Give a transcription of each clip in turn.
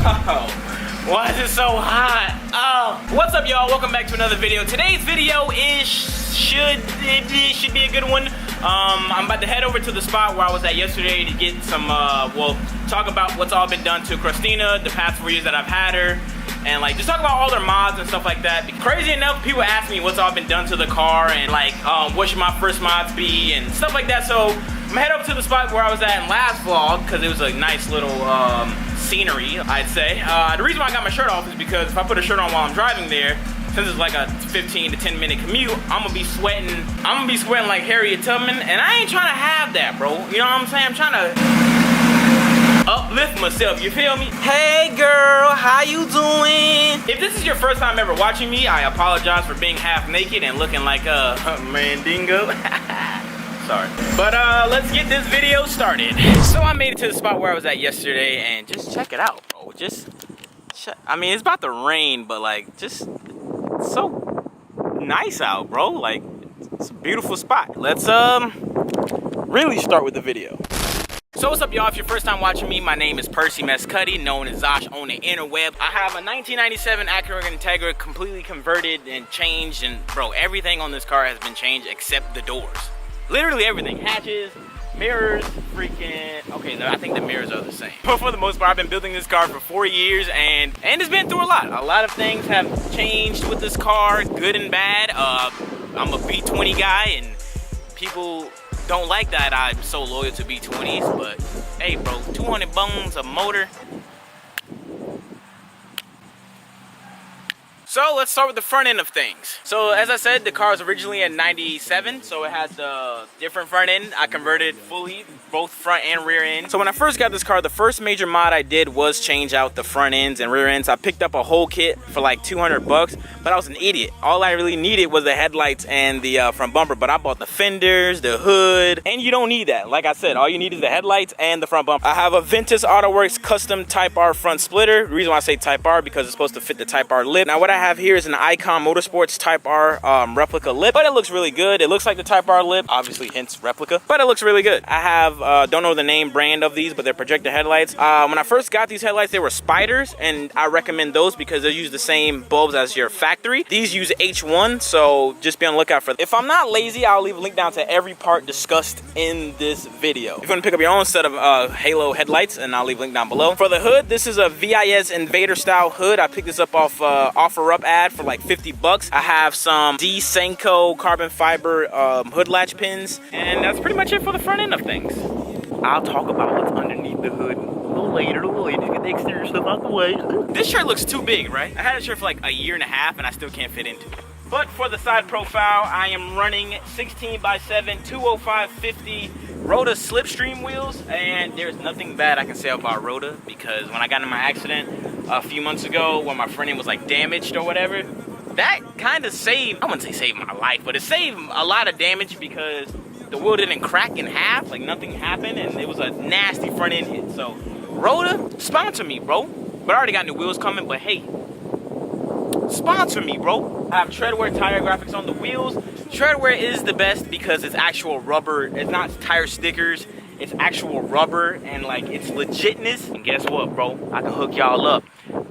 Oh, why is it so hot? Oh, what's up, y'all? Welcome back to another video. Today's video should be a good one. I'm about to head over to the spot where I was at yesterday to get some, talk about what's all been done to Christina the past 4 years that I've had her. And like, just talk about all their mods and stuff like that. Crazy enough, people ask me what's all been done to the car and like, what should my first mods be and stuff like that. So I'm gonna head up to the spot where I was at in last vlog because it was a nice little scenery, I'd say. The reason why I got my shirt off is because if I put a shirt on while I'm driving there, since it's like a 15 to 10 minute commute, I'm gonna be sweating like Harriet Tubman, and I ain't trying to have that, bro. You know what I'm saying? I'm trying to uplift myself, you feel me? Hey girl, how you doing? If this is your first time ever watching me, I apologize for being half naked and looking like a mandingo. Sorry. But let's get this video started. So I made it to the spot where I was at yesterday, and just check it out, bro. I mean, it's about to rain, but like, just so nice out, bro. Like, it's a beautiful spot. Let's really start with the video. So what's up, y'all? If you're first time watching me, my name is Percy Mescuddy, known as Zosh on the interweb. I have a 1997 Acura Integra, completely converted and changed, and bro, everything on this car has been changed except the doors. Literally everything. Hatches, mirrors, freaking, okay, I think the mirrors are the same. But for the most part, I've been building this car for 4 years, and it's been through a lot. A lot of things have changed with this car, good and bad. I'm a B20 guy, and people don't like that I'm so loyal to B20s, but hey bro, 200 bones, a motor. So let's start with the front end of things. So as I said, the car was originally a 97, so it has the different front end. I converted fully, both front and rear end. So when I first got this car, the first major mod I did was change out the front ends and rear ends. I picked up a whole kit for like 200 bucks, but I was an idiot. All I really needed was the headlights and the front bumper, but I bought the fenders, the hood, and you don't need that. Like I said, all you need is the headlights and the front bumper. I have a Ventus AutoWorks custom Type R front splitter. The reason why I say Type R, because it's supposed to fit the Type R lip. Now what I have here is an Icon Motorsports Type R replica lip, but it looks really good. It looks like the Type R lip, obviously hence replica, but it looks really good. I have, don't know the name brand of these, but they're projector headlights. When I first got these headlights, they were spiders, and I recommend those because they use the same bulbs as your factory. These use H1, so just be on the lookout for them. If I'm not lazy, I'll leave a link down to every part discussed in this video. If you want to pick up your own set of Halo headlights, and I'll leave a link down below. For the hood, this is a VIS Invader style hood. I picked this up off OfferUp ad for like 50 bucks. I have some D-Senko carbon fiber hood latch pins, and that's pretty much it for the front end of things. I'll talk about what's underneath the hood a little later, to get the exterior stuff out the way. This shirt looks too big, right? I had this shirt for like a year and a half, and I still can't fit into it. But for the side profile, I am running 16x7 205/50 Rota Slipstream wheels, and there's nothing bad I can say about Rota, because when I got in my accident a few months ago when my front end was like damaged or whatever, that kind of saved, I wouldn't say saved my life, but it saved a lot of damage because the wheel didn't crack in half, like nothing happened, and it was a nasty front end hit. So Rota, sponsor me, bro. But I already got new wheels coming, but hey, sponsor me, bro. I have Treadwear tire graphics on the wheels. Treadwear is the best because it's actual rubber. It's not tire stickers. It's actual rubber, and like, it's legitness. And guess what, bro? I can hook y'all up.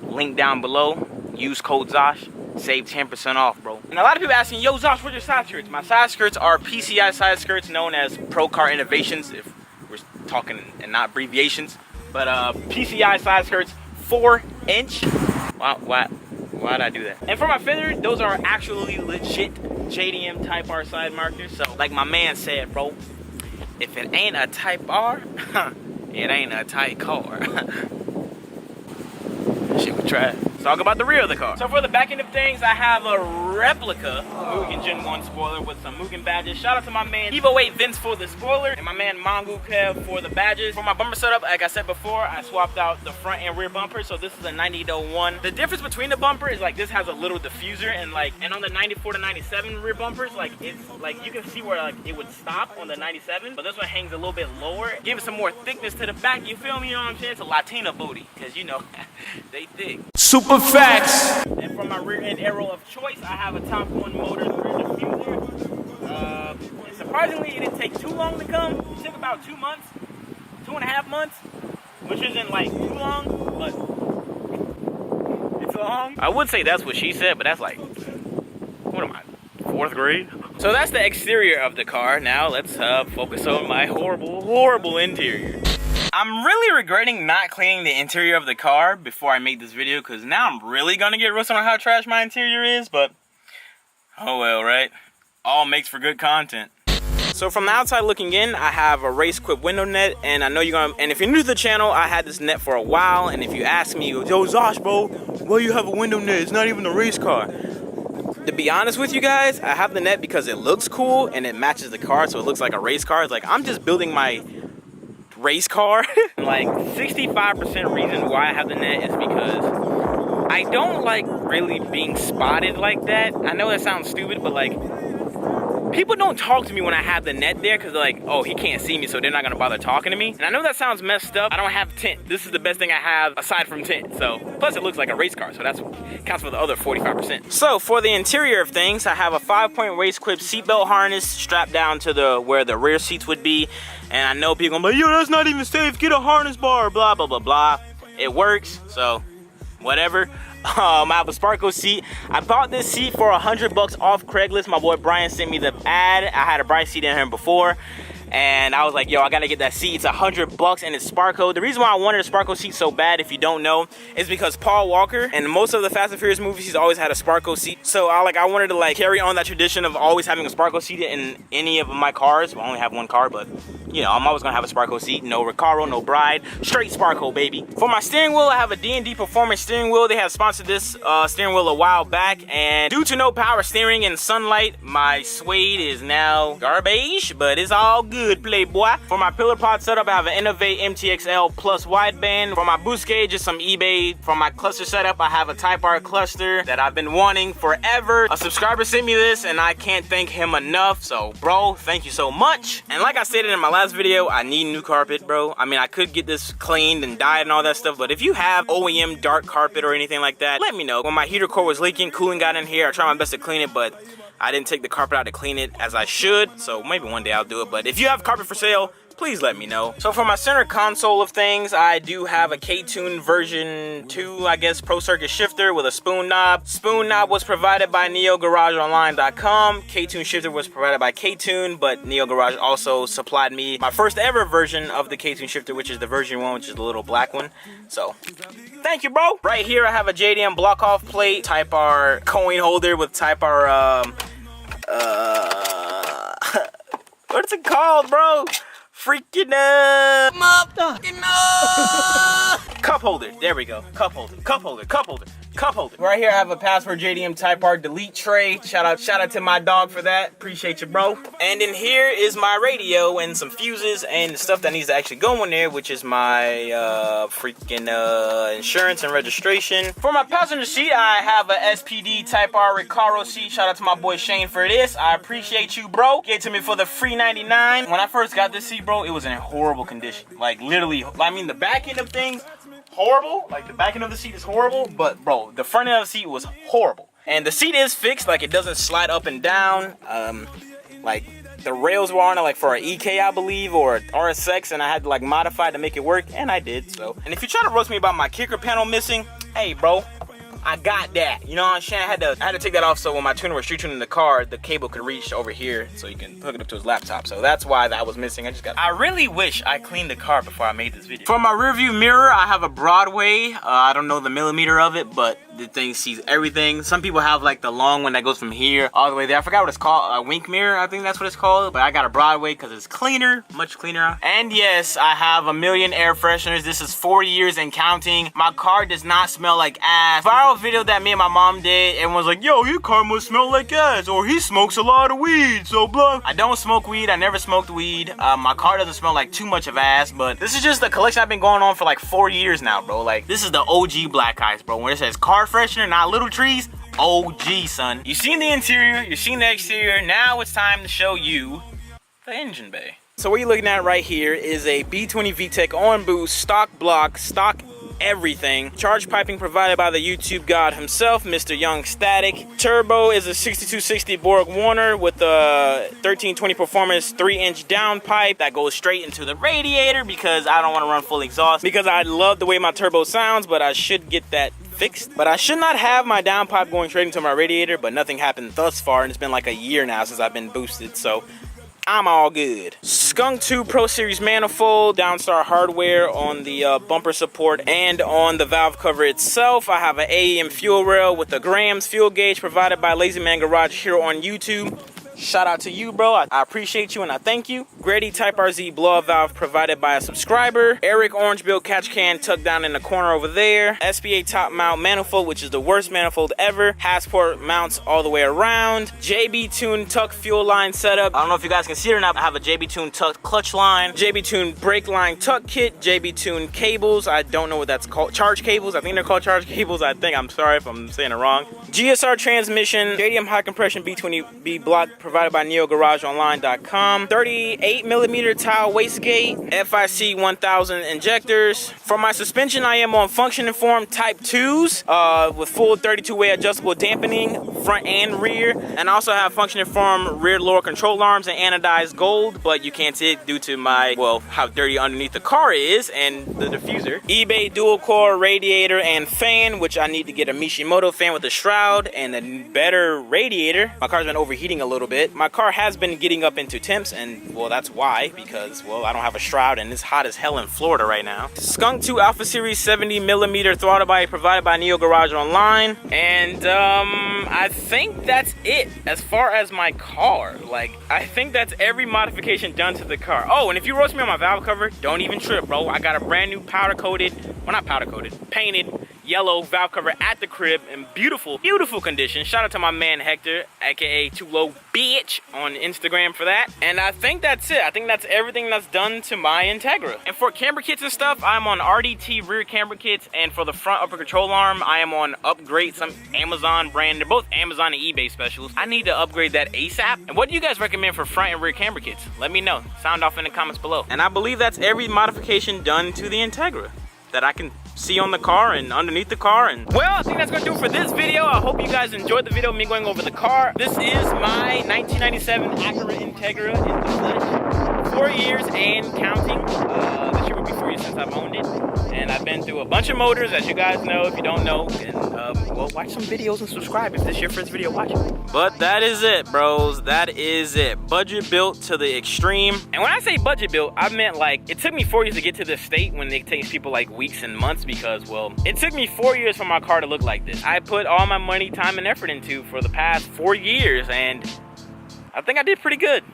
Link down below. Use code Zosh. Save 10% off, bro. And a lot of people asking, yo, Zosh, what's your side skirts? My side skirts are PCI side skirts, known as Pro Car Innovations, if we're talking and not abbreviations. But PCI side skirts, 4-inch. Why'd I do that? And for my fender, those are actually legit JDM Type R side markers. So like my man said, bro, if it ain't a Type R, it ain't a tight car. Shit, we tried. Let's talk about the rear of the car. So for the back end of things, I have a replica Mugen Gen 1 spoiler with some Mugen badges. Shout out to my man Evo 8 Vince for the spoiler, and my man Mongu Kev for the badges. For my bumper setup, like I said before, I swapped out the front and rear bumper, so this is a 90-01. The difference between the bumper is like this has a little diffuser, and on the 94 to 97 rear bumpers, like it's like you can see where like it would stop on the 97, but this one hangs a little bit lower, give it some more thickness to the back. You feel me? You know what I'm saying? It's a Latina booty, because you know they thick. Super facts. And for my rear end arrow of choice, I have a Top 1 motor rear diffuser. And surprisingly, it didn't take too long to come. It took about 2 months, 2.5 months, which isn't like too long, but I would say that's what she said, but that's like, what am I, 4th grade? So that's the exterior of the car. Now let's focus on my horrible interior. I'm really regretting not cleaning the interior of the car before I made this video, because now I'm really gonna get roasted on how trash my interior is, but oh well, right? All makes for good content. So from the outside looking in, I have a race equipped window net, and I know you're gonna, and if you're new to the channel, I had this net for a while, and if you ask me, yo Zosh bro, why you have a window net? It's not even a race car. To be honest with you guys, I have the net because it looks cool and it matches the car, so it looks like a race car. It's like I'm just building my race car. Like 65% reason why I have the net is because I don't like really being spotted like that. I know that sounds stupid, but like people don't talk to me when I have the net there because they're like, oh, he can't see me, so they're not gonna bother talking to me. And I know that sounds messed up. I don't have tint. This is the best thing I have aside from tint. So plus it looks like a race car, so that's what counts for the other 45%. So for the interior of things, I have a 5-point race equipped seatbelt harness strapped down to where the rear seats would be. And I know people gonna be like, yo, that's not even safe. Get a harness bar, blah blah blah blah. It works, so whatever. I have a Sparko seat. I bought this seat for $100 off Craigslist. My boy Brian sent me the ad. I had a Brian seat in here before, and I was like, yo, I gotta get that seat. It's $100 and it's Sparko. The reason why I wanted a Sparko seat so bad, if you don't know, is because Paul Walker, in most of the Fast and Furious movies, he's always had a Sparko seat. So I wanted to like carry on that tradition of always having a Sparko seat in any of my cars. Well, I only have one car, but you know, I'm always gonna have a Sparko seat. No Recaro, no Bride, straight Sparko, baby. For my steering wheel, I have a D&D Performance steering wheel. They have sponsored this steering wheel a while back, and due to no power steering and sunlight, my suede is now garbage, but it's all good, playboy. For my pillar pod setup, I have an Innovate MTXL Plus wideband. For my boost gauge, is some eBay. For my cluster setup, I have a Type R cluster that I've been wanting forever. A subscriber sent me this, and I can't thank him enough, so bro, thank you so much. And like I stated in my last video, I need new carpet, bro. I mean, I could get this cleaned and dyed and all that stuff, but if you have OEM dark carpet or anything like that, let me know. When my heater core was leaking, cooling got in here. I tried my best to clean it, but I didn't take the carpet out to clean it as I should, so maybe one day I'll do it. But if you have carpet for sale, please let me know. So for my center console of things, I do have a K-Tune version 2, I guess, Pro Circuit shifter with a spoon knob. Spoon knob was provided by NeoGarageOnline.com. K-Tune shifter was provided by K-Tune, but Neo Garage also supplied me my first ever version of the K-Tune shifter, which is the version 1, which is the little black one. So thank you, bro. Right here, I have a JDM block off plate, Type R coin holder with Type R, what's it called, bro? Freaking cup holder. There we go. Cup holder. Cup holder. Cup holder. Cup holder. Right here I have a Password JDM Type R delete tray. Shout out to my dog for that. Appreciate you, bro. And in here is my radio and some fuses and the stuff that needs to actually go in there, which is my freaking insurance and registration. For my passenger seat, I have a SPD Type R Recaro seat. Shout out to my boy Shane for this. I appreciate you, bro. Gave it to me for the free 99. When I first got this seat, bro, it was in horrible condition. Like literally, I mean the back end of things, horrible. Like the back end of the seat is horrible, but bro, the front end of the seat was horrible. And the seat is fixed, like it doesn't slide up and down. Like the rails were on it like for an EK, I believe, or RSX, and I had to like modify to make it work, and I did. So, and if you try to roast me about my kicker panel missing, hey bro, I got that. You know what I'm saying? I had to take that off so when my tuner was street tuning the car, the cable could reach over here so you can hook it up to his laptop. So that's why that was missing. I really wish I cleaned the car before I made this video. For my rear view mirror, I have a Broadway. I don't know the millimeter of it, but the thing sees everything. Some people have like the long one that goes from here all the way there. I forgot what it's called. A wink mirror, I think that's what it's called. But I got a Broadway because it's cleaner, much cleaner. And yes, I have a million air fresheners. This is 4 years and counting. My car does not smell like ass. Viral video that me and my mom did, everyone's like, yo, your car must smell like ass, or he smokes a lot of weed, so blah. I don't smoke weed. I never smoked weed. My car doesn't smell like too much of ass, but this is just the collection I've been going on for like 4 years now, bro. Like, this is the OG black ice, bro. When it says car freshener, not little trees, OG, son. You've seen the interior, you've seen the exterior. Now it's time to show you the engine bay. So what you're looking at right here is a B20 VTEC on boost stock block, stock everything. Charge piping provided by the YouTube god himself, Mr. Young Static. Turbo is a 6260 Borg Warner with a 1320 performance 3-inch downpipe that goes straight into the radiator because I don't want to run full exhaust because I love the way my turbo sounds, but I should get that fixed. But I should not have my downpipe going straight into my radiator, but nothing happened thus far, and it's been like a year now since I've been boosted, so I'm all good. Skunk 2 Pro Series manifold, Downstar hardware on the bumper support and on the valve cover itself. I have an AEM fuel rail with a grams fuel gauge provided by Lazy Man Garage here on YouTube. Shout out to you, bro. I appreciate you and I thank you. Grady Type RZ blow-up valve provided by a subscriber. Eric Orange Bill catch can tucked down in the corner over there. SBA top mount manifold, which is the worst manifold ever. Hassport mounts all the way around. JBtuned tuck fuel line setup. I don't know if you guys can see it or not. I have a JBtuned tuck clutch line. JBtuned brake line tuck kit. JBtuned cables. I don't know what that's called. Charge cables. I think they're called charge cables. I'm sorry if I'm saying it wrong. GSR transmission. JDM high compression B20B block provided by NeoGarageOnline.com. 38mm tile wastegate, FIC 1000 injectors. For my suspension, I am on Function Informed Type 2s with full 32-way adjustable dampening, front and rear. And I also have Function Informed rear lower control arms and anodized gold, but you can't see it due to my, well, how dirty underneath the car is and the diffuser. eBay dual core radiator and fan, which I need to get a Mishimoto fan with a shroud and a better radiator. My car's been overheating a little bit. My car has been getting up into temps, and well, that's why, because well, I don't have a shroud and it's hot as hell in Florida right now. Skunk 2 Alpha Series 70mm throttle body provided by Neo Garage Online. And I think that's it as far as my car. Like, I think that's every modification done to the car. Oh, and if you roast me on my valve cover, don't even trip, bro. I got a brand new powder coated, well, not powder coated, painted yellow valve cover at the crib in beautiful condition. Shout out to my man Hector, aka Too Low Bitch, on Instagram for that. And I think that's it. I think that's everything that's done to my Integra. And for camber kits and stuff, I'm on RDT rear camber kits, and for the front upper control arm, I am on Upgrade, some Amazon brand. They're both Amazon and eBay specials. I need to upgrade that ASAP. And what do you guys recommend for front and rear camber kits? Let me know. Sound off in the comments below. And I believe that's every modification done to the Integra that I can see on the car and underneath the car. And well, I think that's gonna do it for this video. I hope you guys enjoyed the video of me going over the car. This is my 1997 Acura Integra in the flesh. 4 years and counting. This year will be 4 years since I've owned it, and I've been through a bunch of motors, as you guys know. If you don't know, and well, watch some videos and subscribe if this is your first video watching. But that is it, bros. That is it. Budget built to the extreme. And when I say budget built, I meant like it took me 4 years to get to this state when it takes people like weeks and months, because well, it took me 4 years for my car to look like this. I put all my money, time, and effort into for the past 4 years, and I think I did pretty good.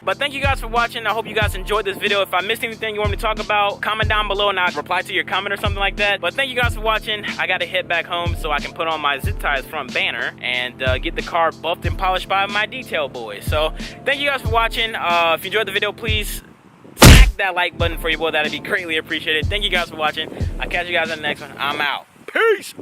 But thank you guys for watching. I hope you guys enjoyed this video. If I missed anything you want me to talk about, comment down below and I'll reply to your comment or something like that. But thank you guys for watching. I gotta head back home so I can put on my zip ties front banner and get the car buffed and polished by my detail boys. So thank you guys for watching. If you enjoyed the video, please smack that like button for your boy. That'd be greatly appreciated. Thank you guys for watching. I'll catch you guys on the next one. I'm out. Peace.